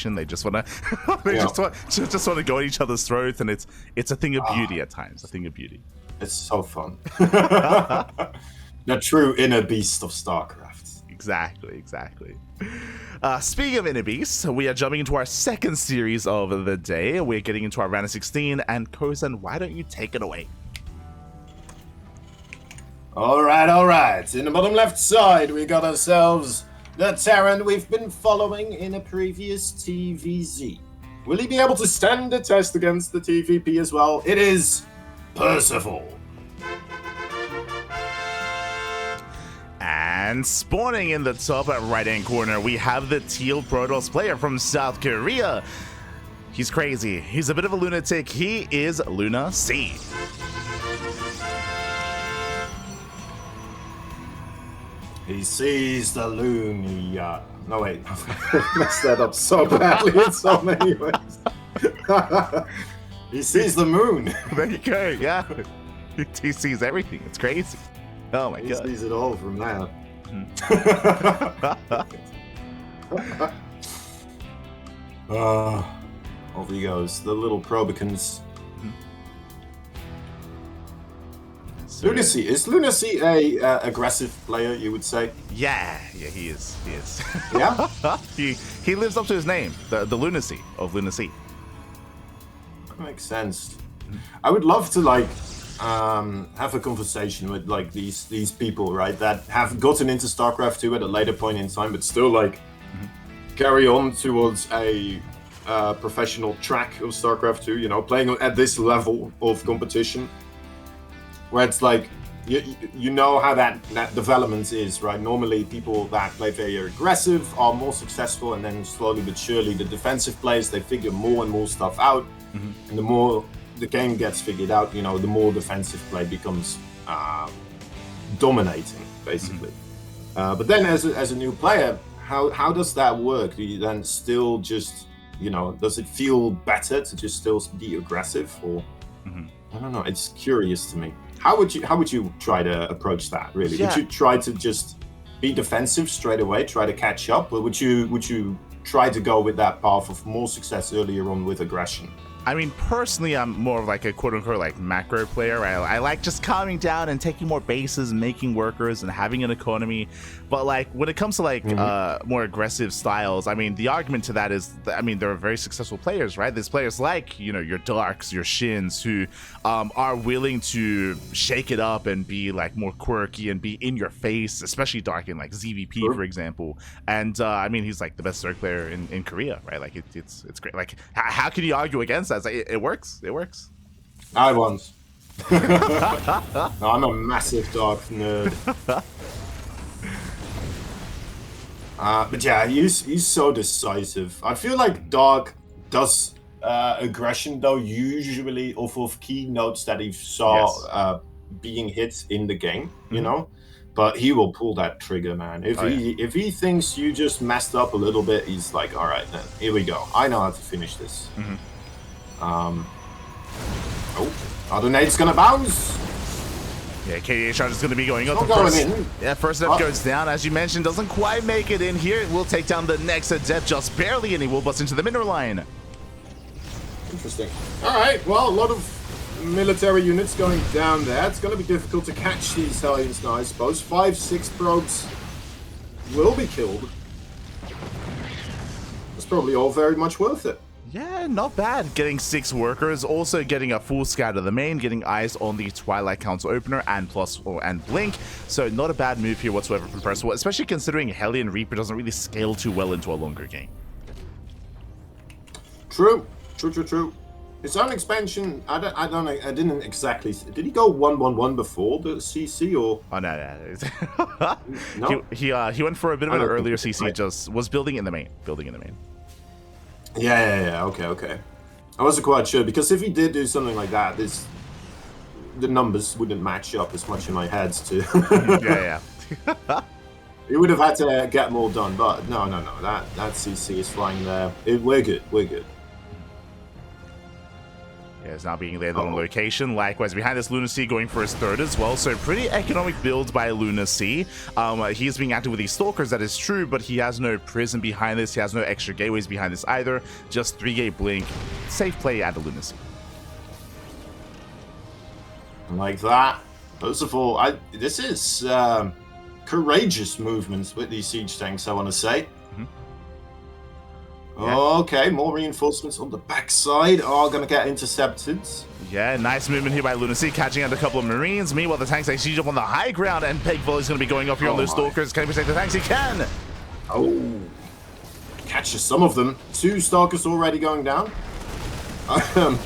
affection. They just want to, just want to go at each other's throats, and it's a thing of beauty at times. A thing of beauty. It's so fun. The true inner beast of StarCraft. Exactly. Speaking of inner beasts, we are jumping into our second series of the day. We're getting into our round of 16, and Kozan, why don't you take it away? All right. In the bottom left side, we got ourselves the Terran we've been following in a previous TVZ. Will he be able to stand the test against the TVP as well? It is Percival. And spawning in the top right-hand corner, we have the Teal Protoss player from South Korea. He's crazy. He's a bit of a lunatic. He is LunaSea. He sees the Lunia. No, wait. I messed that up so badly in so many ways. He sees the moon. There you go, yeah. He sees everything. It's crazy. Oh my god. He sees it all from there. Off he goes. The little Probicans. LunaSea. Is LunaSea a aggressive player, you would say? Yeah, he is. Yeah? he lives up to his name, the LunaSea of LunaSea. That makes sense. I would love to have a conversation with these people, right, that have gotten into StarCraft 2 at a later point in time, but still carry on towards a professional track of StarCraft 2, playing at this level of competition. Where it's you know how that development is, right? Normally, people that play very aggressive are more successful, and then slowly but surely, the defensive players, they figure more and more stuff out. And the more the game gets figured out, the more defensive play becomes dominating, basically. But then, as a new player, how does that work? Do you then still just, does it feel better to just still be aggressive, or I don't know? It's curious to me. How would you try to approach that, really? Yeah. Would you try to just be defensive straight away, try to catch up, or would you try to go with that path of more success earlier on with aggression? I mean, personally, I'm more of a quote-unquote macro player. I like just calming down and taking more bases, making workers, and having an economy. But when it comes to more aggressive styles, I mean, the argument to that is, there are very successful players, right? There's players like, your Darks, your Shins, who are willing to shake it up and be more quirky and be in your face, especially Dark in ZVP, for example. And he's the best Zerg player in Korea, right? It's great. How can you argue against that? It works. I once. No, I'm a massive Dark nerd. But yeah, he's so decisive. I feel like Dark does aggression, though, usually off of key notes that he saw being hit in the game, But he will pull that trigger, man. If he thinks you just messed up a little bit, he's like, all right, then here we go. I know how to finish this. Other nade's gonna bounce. Yeah, KDA shot is going to be going up. First step goes down. As you mentioned, doesn't quite make it in here. It will take down the next Adept just barely, and he will bust into the mineral line. Interesting. All right, well, a lot of military units going down there. It's going to be difficult to catch these Hellions now, I suppose. 5-6 probes will be killed. It's probably all very much worth it. Yeah, not bad. Getting 6 workers, also getting a full scout of the main, getting eyes on the Twilight Council opener and and Blink. So not a bad move here whatsoever from Percival, especially considering Hellion Reaper doesn't really scale too well into a longer game. True. His own expansion, I didn't exactly. Did he go 1-1-1 before the CC or? Oh no. No? He went for a bit of an earlier CC. Just was building in the main. Yeah. Okay. I wasn't quite sure because if he did do something like that, the numbers wouldn't match up as much in my head too. Yeah. He would have had to get more done, but no. That CC is flying there. We're good. Yeah, is now being landed on location. Likewise, behind this, LunaSea going for his third as well. So pretty economic build by LunaSea. He's being active with these Stalkers, that is true, but he has no prison behind this. He has no extra gateways behind this either. Just 3-gate blink. Safe play out of LunaSea. Like that. First of all, this is courageous movements with these siege tanks, I want to say. Yeah. Okay, more reinforcements on the backside are going to get intercepted. Yeah, nice movement here by LunaSea, catching out a couple of Marines. Meanwhile, the tanks siege up on the high ground, and Peg Volley is going to be going off here on those Stalkers. Can he protect the tanks? He can! Oh, catches some of them. 2 Stalkers already going down.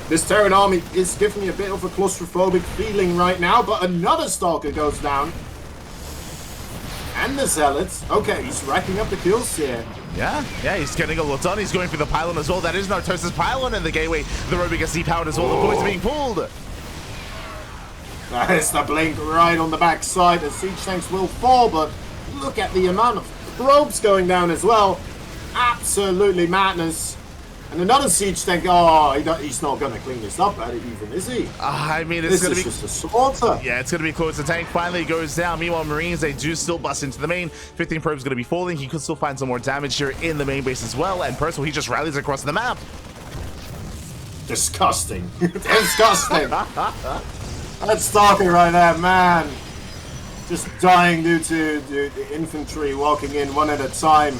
This Terran army is giving me a bit of a claustrophobic feeling right now, but another Stalker goes down. And the Zealots. Okay, he's racking up the kills here. Yeah, he's getting a lot done. He's going for the pylon as well. That is Nartosis pylon in the gateway. The Robe gets depowered as well. The points are being pulled. That is the blink right on the backside. The siege tanks will fall, but look at the amount of probes going down as well. Absolutely madness. And another siege tank. Oh, he's not going to clean this up, even, is he? I mean, it's going to be just a slaughter. Yeah, it's going to be close. The tank finally goes down. Meanwhile, Marines, they do still bust into the main. 15 probes going to be falling. He could still find some more damage here in the main base as well. And Percival, he just rallies across the map. Disgusting. Disgusting. That's Stalker right there, man. Just dying due to the infantry walking in one at a time,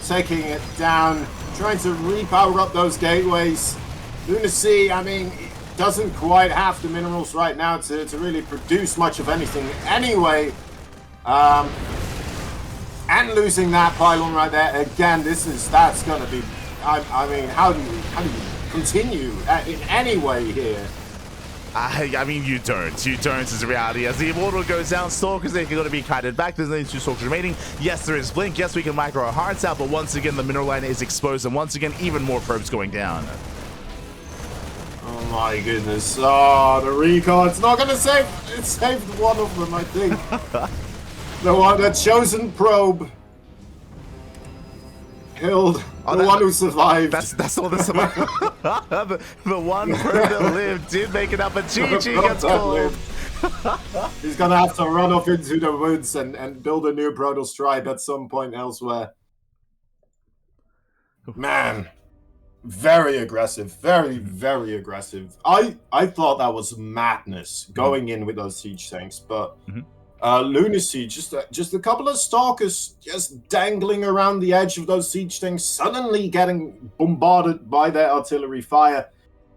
taking it down. Trying to repower up those gateways. LunaSea, I mean, doesn't quite have the minerals right now to really produce much of anything anyway. And losing that pylon right there again, that's gonna be. I mean, how do you continue in any way here? I mean, you don't. You don't is the reality. As the Immortal goes down, Stalkers, they're going to be kited back. There's only 2 Stalkers remaining. Yes, there is Blink. Yes, we can micro our hearts out, but once again, the mineral line is exposed, and once again, even more probes going down. Oh my goodness. Oh, the recon. It's not going to save. It saved one of them, I think. The chosen probe. Killed the one who survived. That's the one that survived. the one probe that lived did make it up, but GG gets pulled. He's gonna have to run off into the woods and build a new Protoss tribe at some point elsewhere. Man, very aggressive, very, very aggressive. I thought that was madness going in with those siege tanks, but LunaSea, just a couple of Stalkers just dangling around the edge of those siege tanks, suddenly getting bombarded by their artillery fire.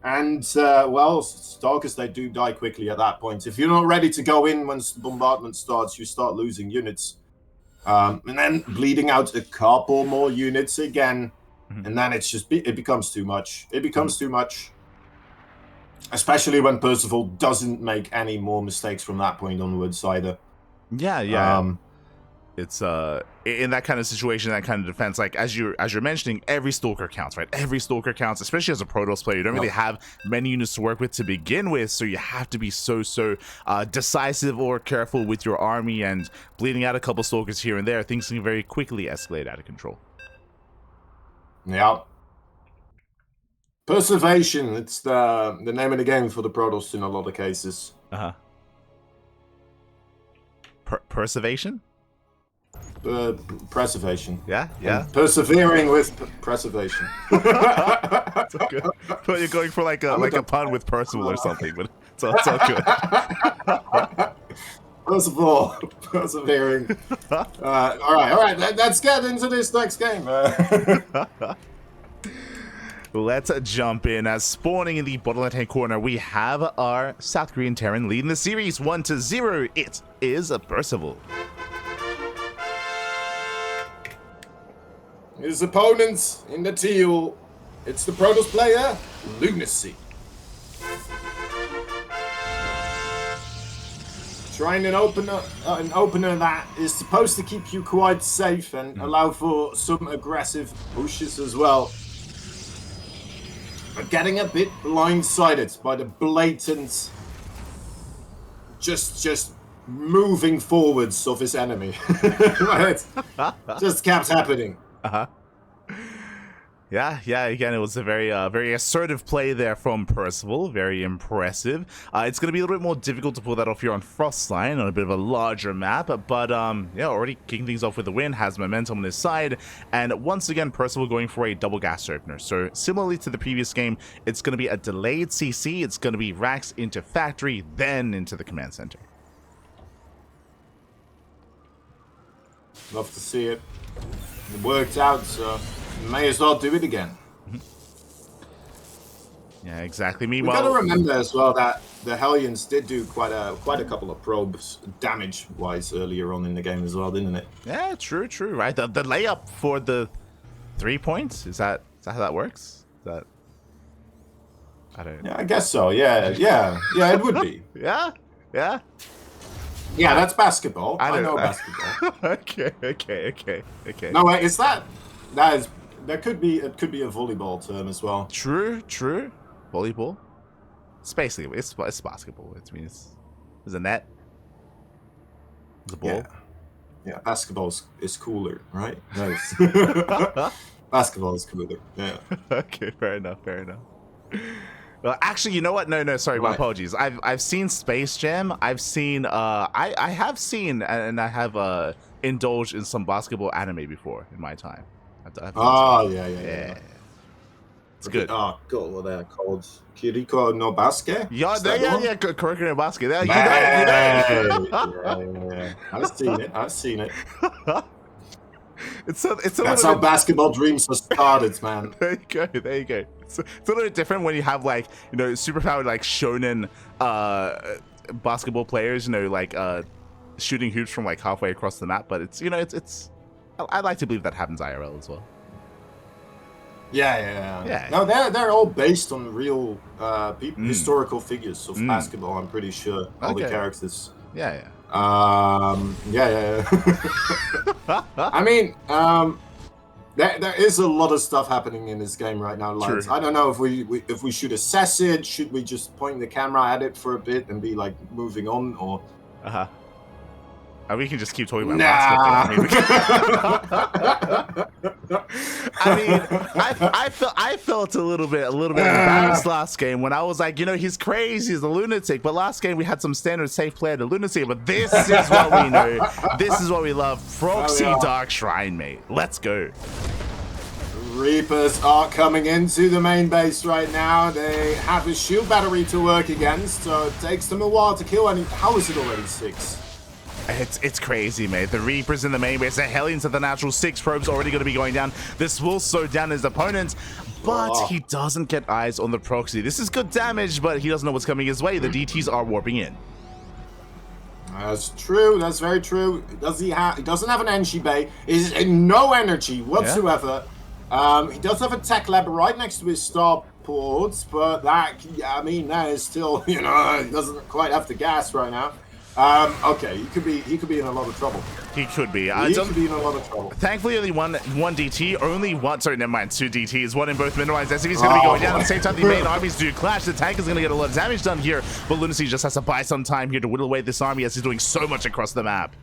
And, well, Stalkers, they do die quickly at that point. If you're not ready to go in once the bombardment starts, you start losing units. And then bleeding out a couple more units again. And then it becomes too much. It becomes too much. Especially when Percival doesn't make any more mistakes from that point onwards either. Yeah. It's in that kind of situation, that kind of defense, like as you're mentioning, every Stalker counts, right? Every Stalker counts, especially as a Protoss player. You don't really have many units to work with to begin with, so you have to be so decisive or careful with your army, and bleeding out a couple Stalkers here and there, things can very quickly escalate out of control. Yeah. Preservation, it's the name of the game for the Protoss in a lot of cases. Preservation? Preservation. Yeah. And persevering with preservation. It's all good. But you're going for like a pun with Percival or something, but it's all good. First of all, persevering. All right. Let's get into this next game. Let's jump in. As spawning in the bottom left-hand corner, we have our South Korean Terran leading the series 1-0. It is a Percival. His opponents in the teal, it's the Protoss player, LunaSea. Trying an opener that is supposed to keep you quite safe and allow for some aggressive pushes as well. But getting a bit blindsided by the blatant just moving forwards of his enemy. It just kept happening. Yeah. Again, it was a very assertive play there from Percival. Very impressive. It's going to be a little bit more difficult to pull that off here on Frostline on a bit of a larger map. But yeah, already kicking things off with a win, has momentum on his side. And once again, Percival going for a double gas opener. So similarly to the previous game, it's going to be a delayed CC. It's going to be racks into factory, then into the command center. Love to see it. It worked out, so may as well do it again. Yeah, exactly. We Meanwhile, gotta remember as well that the Hellions did do quite a couple of probes damage-wise earlier on in the game as well, didn't it? yeah, true, right? The layup for the 3 points, is that how that works? Is that, I don't know. Yeah, I guess so. Yeah, it would be. Yeah. Yeah, that's basketball. I know know. basketball. Okay. No, wait, that could be a volleyball term as well. True. Volleyball. It's basically it's basketball. It means there's a net. There's a ball. Yeah, basketball is cooler, right? Nice. Basketball is cooler. Yeah. Okay, fair enough. Well, actually, you know what? No, sorry, my apologies. I've seen Space Jam. I've seen I have seen and I have indulged in some basketball anime before in my time. Yeah. It's good. Oh god, what are they called? Kiriko no Basket? Yeah, Kuroko no Basket. You know. Yeah. I've seen it. It's That's how basketball dreams are started, man. There you go. It's a little bit different when you have like, you know, superpowered like shonen basketball players, you know, like shooting hoops from like halfway across the map. But it's, you know, it's I like to believe that happens IRL as well. Yeah. No, they're all based on real historical figures of basketball. I'm pretty sure all the characters. Yeah. I mean, there is a lot of stuff happening in this game right now. Like, I don't know if we should assess it. Should we just point the camera at it for a bit and be like moving on, or? We can just keep talking about basketball. I mean, I felt a little bit embarrassed last game when I was like, you know, he's crazy, he's a lunatic. But last game we had some standard safe player to LunaSea. But this is what we know. This is what we love. Proxy Dark Shrine, mate. Let's go. Reapers are coming into the main base right now. They have a shield battery to work against, so it takes them a while to kill. And how is it already 6? It's crazy, mate. The Reapers in the main base, the Hellions at the natural 6 probes already going to be going down. This will slow down his opponent, but he doesn't get eyes on the proxy. This is good damage, but he doesn't know what's coming his way. The DTs are warping in. That's true. That's very true. He doesn't have an Enshi Bay. He's no energy whatsoever. He does have a tech lab right next to his starports, but that is still, you know, he doesn't quite have the gas right now. Okay, he could be in a lot of trouble. He could be. He could be in a lot of trouble. Thankfully, only one DT, never mind, 2 DTs, one in both minimized. SCV's going to be going down. At the same time, the main armies do clash. The tank is going to get a lot of damage done here, but LunaSea just has to buy some time here to whittle away this army as he's doing so much across the map.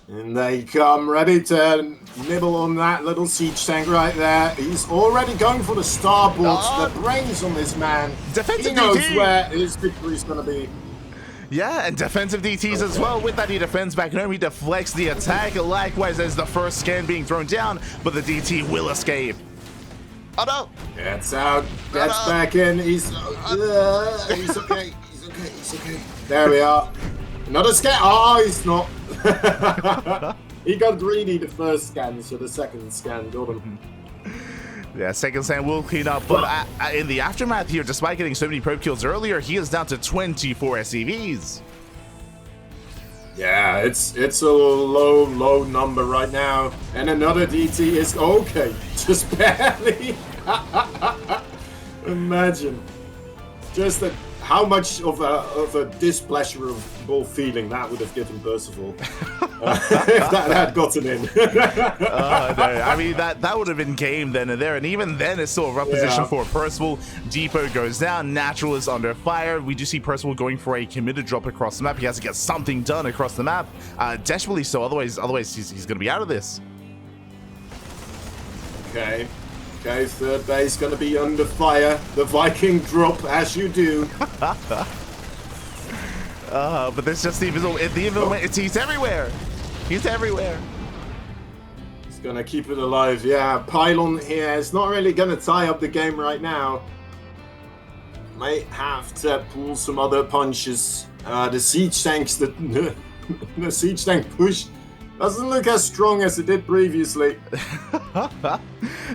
And they come ready to nibble on that little siege tank right there. He's already going for the starboards. The brains on this man. Defensive he knows DT. where his victory's going to be. Yeah, and defensive DTs as well. With that, he defends back home. He deflects the attack. Likewise, there's the first scan being thrown down, but the DT will escape. Oh no! Gets out. Gets back in. He's okay. He's okay. There we are. Another scan. Oh, he's not. He got greedy the first scan, so the second scan got him. Yeah, second scan will clean up, but in the aftermath here, despite getting so many probe kills earlier, he is down to 24 SCVs. Yeah, it's a low number right now, and another DT is okay, just barely. Imagine, just how much of a displeasurable feeling that would have given Percival if that had gotten in. No, I mean that would have been game then and there, and even then it's still a rough position for Percival. Depot goes down, Natural is under fire. We do see Percival going for a committed drop across the map. He has to get something done across the map, desperately so. Otherwise he's going to be out of this. Okay. Okay, third base gonna be under fire. The Viking drop, as you do. But there's just he's everywhere. He's everywhere. He's gonna keep it alive. Yeah, pylon here. It's not really gonna tie up the game right now. Might have to pull some other punches. The siege tanks, the siege tank push doesn't look as strong as it did previously.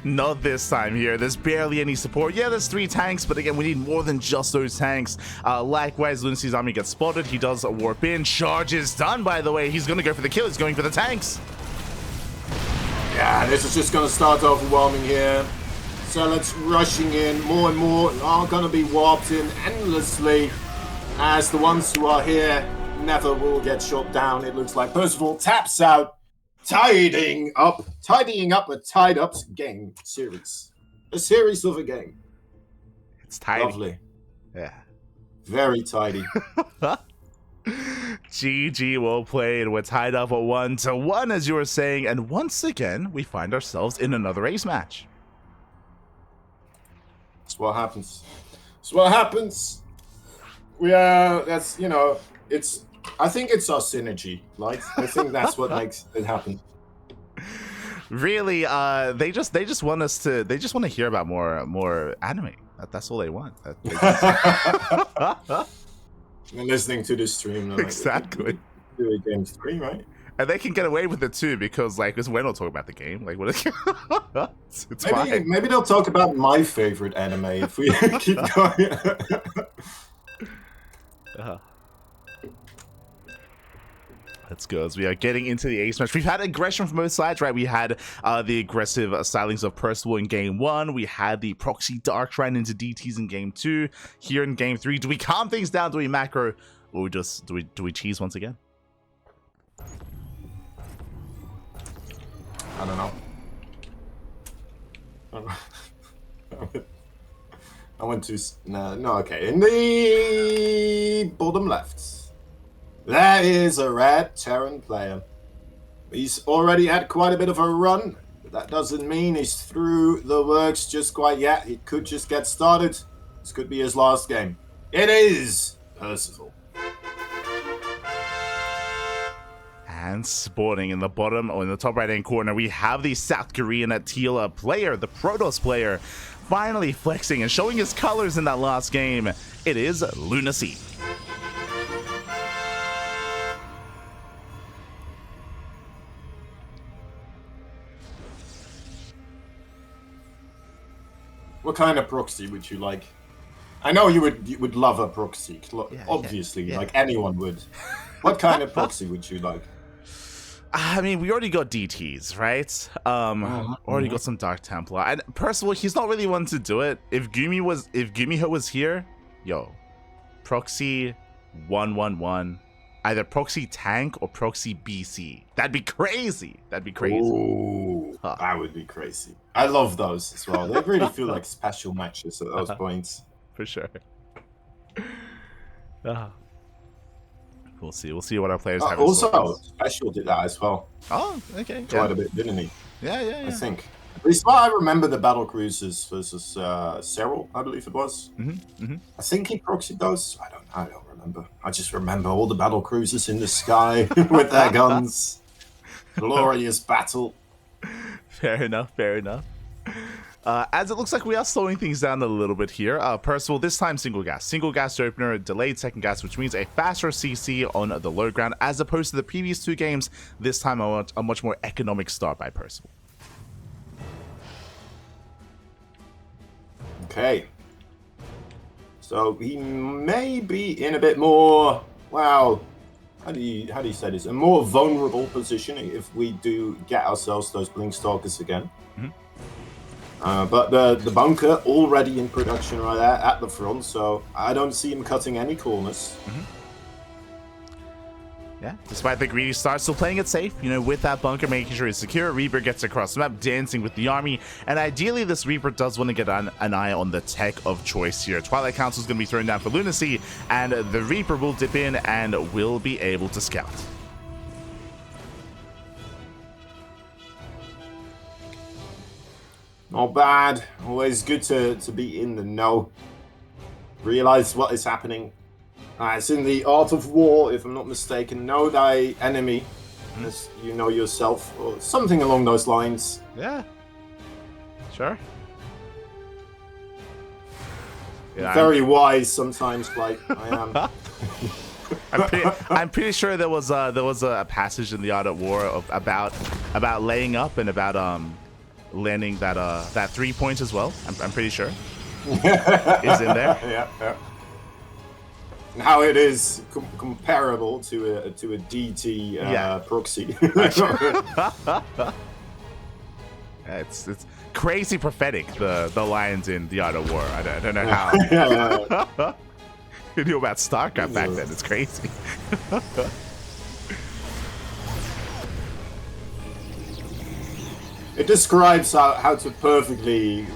Not this time here. There's barely any support. Yeah, there's 3 tanks, but again, we need more than just those tanks. Likewise, LunaSea's army gets spotted. He does a warp in. Charge is done, by the way. He's going to go for the kill. He's going for the tanks. Yeah, this is just going to start overwhelming here. Zealots rushing in. More and more are going to be warped in endlessly, as the ones who are here never will get shot down. It looks like Percival taps out, tidying up a tied-up game series. A series of a game. It's tidy. Lovely. Yeah. Very tidy. GG, well played. We're tied up at 1-1, as you were saying, and once again, we find ourselves in another ace match. That's what happens. That's what happens. We are, that's, you know, it's, I think it's our synergy, right? I think that's what makes it happen. Really, they just want us to, they just want to hear about more anime. That's all they want. And listening to this stream. Exactly. Do a game 3, right? And they can get away with it too, because like, because we don't talk about the game. Like, what? It's fine. Maybe they'll talk about my favorite anime if we keep going. Let's go, as we are getting into the ace match. We've had aggression from both sides, right? We had the aggressive stylings of Percival in game 1. We had the proxy dark shrine into DTs in game 2. Here in game 3, do we calm things down? Do we macro, or we just do we cheese once again? I don't know. I went to no. Okay, in the bottom left. There is a red Terran player. He's already had quite a bit of a run, but that doesn't mean he's through the works just quite yet. He could just get started. This could be his last game. It is Percival. And spawning in the bottom, or in the top right-hand corner, we have the South Korean teal player, the Protoss player, finally flexing and showing his colors in that last game. It is LunaSea. What kind of proxy would you like? I know you would love a proxy, obviously, yeah. like anyone would. What kind of proxy would you like? I mean, we already got DTs, right? Already got some Dark Templar, and Percival, he's not really one to do it. If Gumiho was here, yo, proxy 1-1-1, either proxy tank or proxy BC. That'd be crazy. That'd be crazy. Ooh, that would be crazy. I love those as well. They really feel like special matches at those points. For sure. We'll see what our players have. Also, Special did that as well. Oh, okay. Quite a bit, didn't he? Yeah. I think. At least I remember the battle cruisers versus Cyril, I believe it was. I think he proxied those. I don't remember. I just remember all the battle cruisers in the sky with their guns. Glorious battle. Fair enough. As it looks like we are slowing things down a little bit here. Percival, this time single gas opener, delayed second gas, which means a faster CC on the low ground, as opposed to the previous 2 games. This time I want a much more economic start by Percival. Okay. So he may be in a bit more, wow, how do you say this? A more vulnerable position if we do get ourselves those Blink Stalkers again. But the bunker already in production right there at the front, so I don't see him cutting any corners. Yeah, despite the greedy start, still playing it safe, you know, with that bunker, making sure it's secure. Reaper gets across the map, dancing with the army, and ideally this Reaper does want to get an eye on the tech of choice here. Twilight Council is going to be thrown down for LunaSea, and the Reaper will dip in and will be able to scout. Not bad. Always good to be in the know. Realize what is happening. It's in the art of war, if I'm not mistaken. Know thy enemy, as you know yourself, or something along those lines. Yeah. Sure. Yeah, Very wise sometimes, like I am. I'm pretty sure there was a passage in the Art of War about laying up and about landing that 3 points as well. I'm pretty sure is in there. Yeah. And how it is comparable to a DT proxy. It's crazy prophetic, the lines in the Art of War. I don't know how. You knew about StarCraft back then. It's crazy. It describes how to perfectly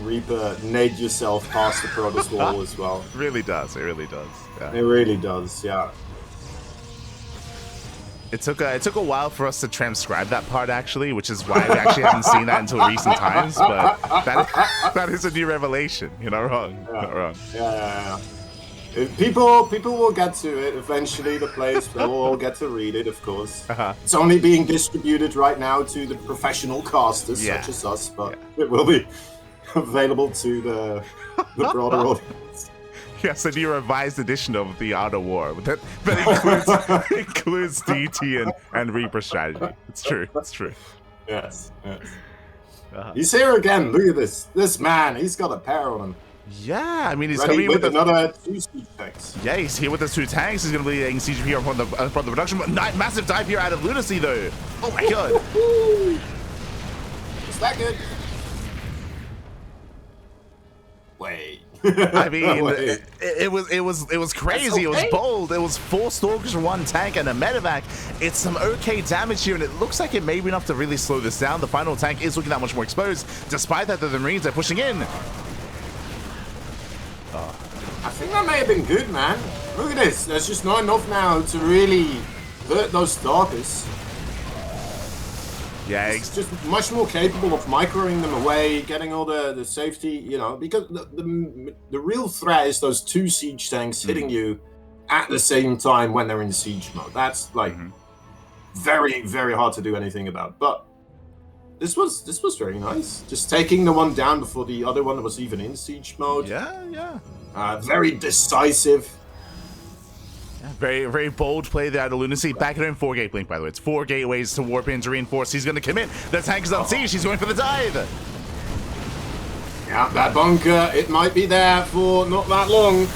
nade yourself past the Protoss wall as well. It really does. It really does. Yeah. It really does, yeah. It took a while for us to transcribe that part, actually, which is why we actually haven't seen that until recent times. But that is a new revelation. You're not wrong. Yeah. Not wrong. Yeah. People will get to it eventually. The players will all get to read it, of course. It's only being distributed right now to the professional casters such as us, but it will be available to the broader audience. Yes, a new revised edition of the Art of War that includes DT and Reaper strategy. It's true. It's true. Yes. He's here again. Look at this. This man. He's got a pair on him. Yeah, I mean, he's ready coming with another 2 siege tanks. Yeah, he's here with the 2 tanks. He's going to be laying siege here upon the production. But massive dive here out of LunaSea, though. Oh my god. Is that good? Wait. I mean, it was crazy. It was bold. It was 4 stalkers from 1 tank and a medevac. It's some okay damage here, and it looks like it may be enough to really slow this down. The final tank is looking that much more exposed. Despite that, the Marines are pushing in. I think that may have been good, man. Look at this. There's just not enough now to really hurt those stalkers. Yeah, it's just much more capable of microing them away, getting all the safety, you know, because the real threat is those 2 siege tanks hitting you at the same time when they're in siege mode. That's like very, very hard to do anything about. But this was very nice. Just taking the one down before the other one was even in siege mode. Yeah. Very decisive. Yeah, very, very bold play there out of LunaSea. Back at him, 4 gate blink, by the way. It's 4 gateways to warp in to reinforce. He's going to commit. The tank is on siege. He's going for the dive. Yeah, that bunker, it might be there for not that long.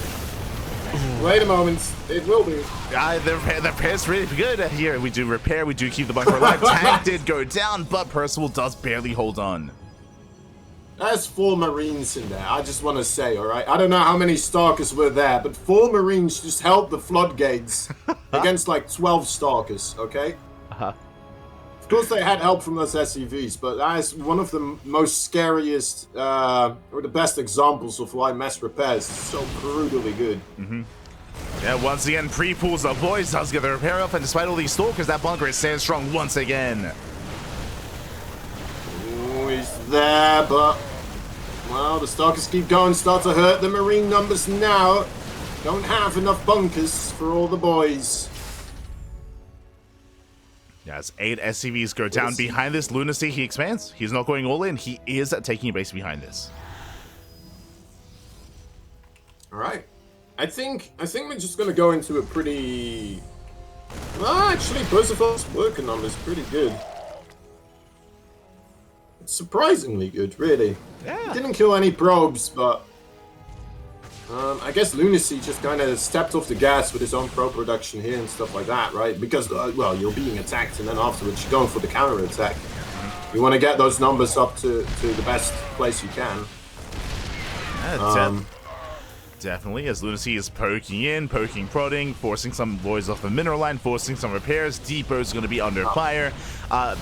Wait a moment. It will be. The repair's really good here. We do repair. We do keep the bunker alive. Tank did go down, but Percival does barely hold on. There's 4 Marines in there, I just want to say, alright? I don't know how many Stalkers were there, but 4 Marines just held the floodgates against like 12 Stalkers, okay? Of course they had help from those SCVs, but that is one of the most scariest, or the best examples of why mass repair is so brutally good. Yeah, once again, pre-pools the boys does get the repair up, and despite all these Stalkers, that bunker is staying strong once again. He's there, but well, the Stalkers keep going, start to hurt the Marine numbers now. Don't have enough bunkers for all the boys. Yes, 8 SCVs go down behind this. LunaSea, he expands. He's not going all in. He is taking a base behind this. All right, I think we're just gonna go into a pretty. Well, actually, Percival's working numbers pretty good. Surprisingly good, really. Yeah. Didn't kill any probes, but I guess LunaSea just kind of stepped off the gas with his own probe production here and stuff like that, right? Because, well, you're being attacked, and then afterwards you're going for the counter-attack. You want to get those numbers up to the best place you can. Yeah, definitely, as LunaSea is poking in, prodding, forcing some boys off the mineral line, forcing some repairs. Depot is going to be under fire.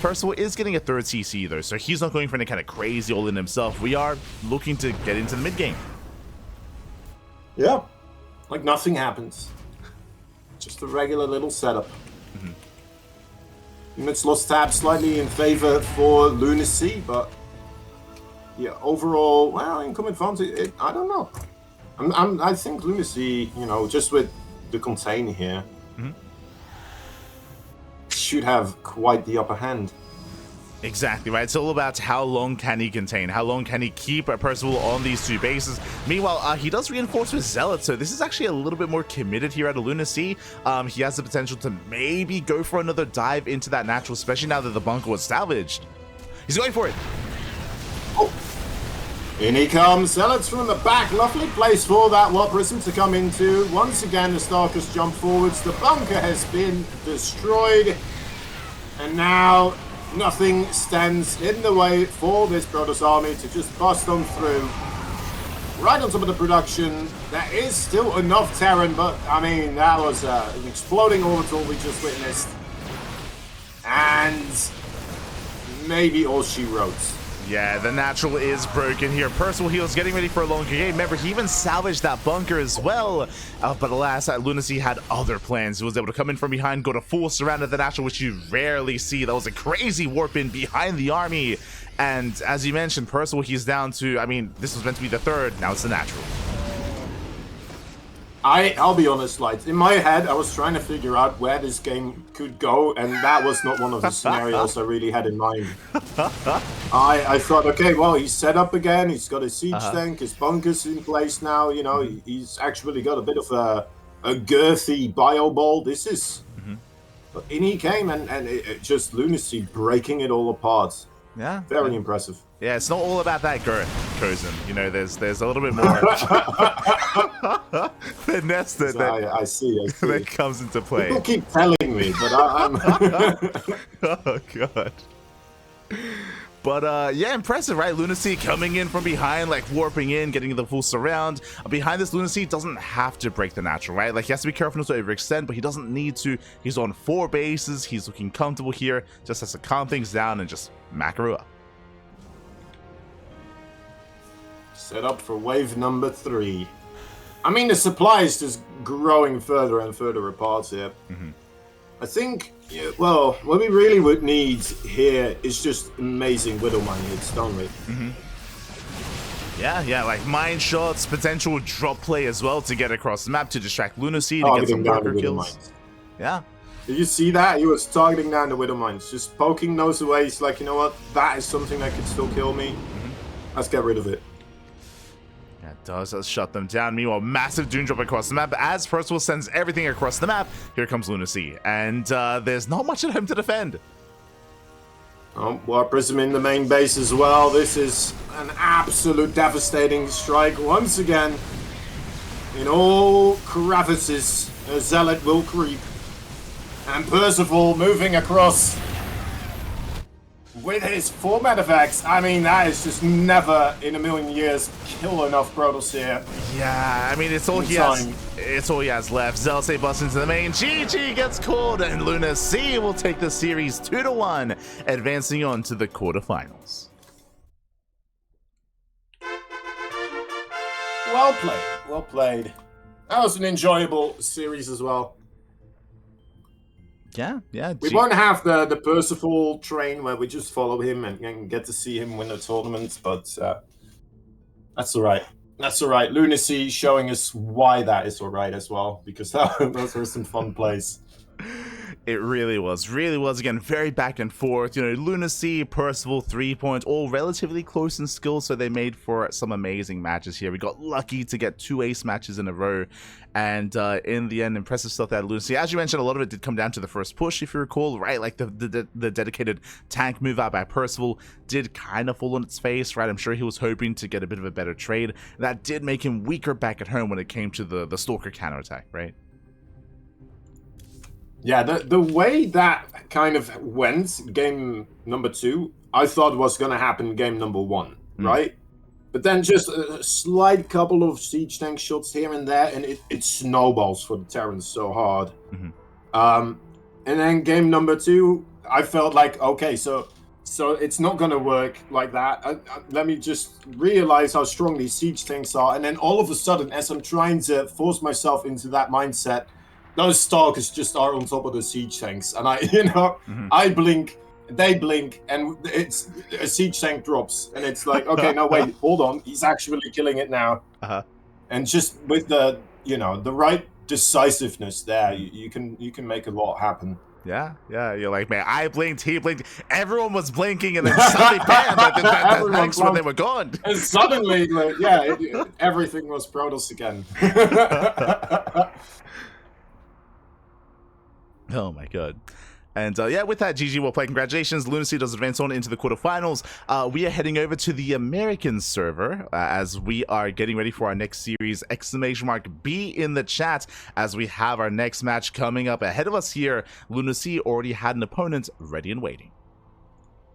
Percival is getting a 3rd CC, though, so he's not going for any kind of crazy all-in himself. We are looking to get into the mid-game. Yeah, like nothing happens. Just a regular little setup. Units lost tab slightly in favor for LunaSea, but yeah, overall, well, income advantage, I don't know. I think LunaSea, you know, just with the contain here, should have quite the upper hand. Exactly, right? It's all about how long can he contain, how long can he keep Percival on these two bases. Meanwhile, he does reinforce with Zealot, so this is actually a little bit more committed here at LunaSea. He has the potential to maybe go for another dive into that natural, especially now that the bunker was salvaged. He's going for it. Oh, in he comes. Zealots from the back. Lovely place for that Warp Prism to come into. Once again, the Stalkers jump forwards. The bunker has been destroyed, and now nothing stands in the way for this Protoss army to just bust on through. Right on top of the production. There is still enough Terran, but I mean, that was an exploding orbital we just witnessed. And maybe all she wrote. Yeah, the natural is broken here. Percival Heal's getting ready for a longer game. Remember, he even salvaged that bunker as well. But alas, LunaSea had other plans. He was able to come in from behind, go to full surround of the natural, which you rarely see. That was a crazy warp in behind the army. And as you mentioned, Percival, he's down to, I mean, this was meant to be the third. Now it's the natural. I'll be honest, like, in my head, I was trying to figure out where this game could go, and that was not one of the scenarios I really had in mind. I thought, okay, well, he's set up again, he's got his siege tank, his bunker's in place now, you know, he's actually got a bit of a girthy bio ball. This is... But in he came, and it just LunaSea breaking it all apart. Yeah. Very impressive. Yeah, it's not all about that girth, Kozan. You know, there's a little bit more finesse that I see. that comes into play. People keep telling me, but I'm... Oh, God. But, yeah, impressive, right? LunaSea coming in from behind, like, warping in, getting the full surround. Behind this, LunaSea doesn't have to break the natural, right? Like, he has to be careful not to overextend, but he doesn't need to. He's on 4 bases. He's looking comfortable here. Just has to calm things down and just macro up. Set up for wave number 3. I mean, the supply is just growing further and further apart here. I think, yeah, well, what we really would need here is just amazing Widowmine hits, don't we? Yeah, like mine shots, potential drop play as well to get across the map to distract LunaSea to get some worker kills. Yeah. Did you see that? He was targeting down the Widowmines, just poking those away. He's like, you know what? That is something that could still kill me. Let's get rid of it. Yeah, it does. Let's shut them down. Meanwhile, massive Dune drop across the map. As Percival sends everything across the map, here comes LunaSea. And there's not much at him to defend. Warp Prism in the main base as well. This is an absolute devastating strike once again. In all crevices, a Zealot will creep. And Percival moving across with his 4 medavacs. I mean, that is just never in a million years kill enough Protoss here. Yeah, I mean, it's all he has. It's all he has left. Zelce busts into the main. GG gets called, and LunaSea will take the series 2-1, advancing on to the quarterfinals. Well played. Well played. That was an enjoyable series as well. Yeah. We won't have the Percival train where we just follow him and get to see him win the tournament, but that's all right. That's all right. LunaSea showing us why that is all right as well, because those were some fun plays. It really was. Again, very back and forth. You know, LunaSea, Percival, 3 points, all relatively close in skill, so they made for some amazing matches here. We got lucky to get 2 ace matches in a row, and in the end, impressive stuff at LunaSea. As you mentioned, a lot of it did come down to the first push, if you recall, right? Like the dedicated tank move out by Percival did kind of fall on its face, right? I'm sure he was hoping to get a bit of a better trade. That did make him weaker back at home when it came to the Stalker counterattack, right? Yeah, the way that kind of went, game number 2, I thought was going to happen game number 1, right? But then just a slight couple of siege tank shots here and there, and it snowballs for the Terrans so hard. And then game number 2, I felt like, okay, so it's not going to work like that. Let me just realize how strong these siege tanks are. And then all of a sudden, as I'm trying to force myself into that mindset, those Stalkers just are on top of the siege tanks. And I blink, they blink, and it's a siege tank drops, and it's like, okay, no, wait, hold on, he's actually killing it now. And just with the the right decisiveness there, you can make a lot happen. Yeah, you're like, man, I blinked, he blinked, everyone was blinking, and then suddenly, bam, the next one they were gone. And suddenly, like, everything was Protoss again. Oh my god. And with that, GG well played. Congratulations, LunaSea does advance on into the quarterfinals. We are heading over to the American server as we are getting ready for our next series. !B in the chat as we have our next match coming up ahead of us here. LunaSea already had an opponent ready and waiting.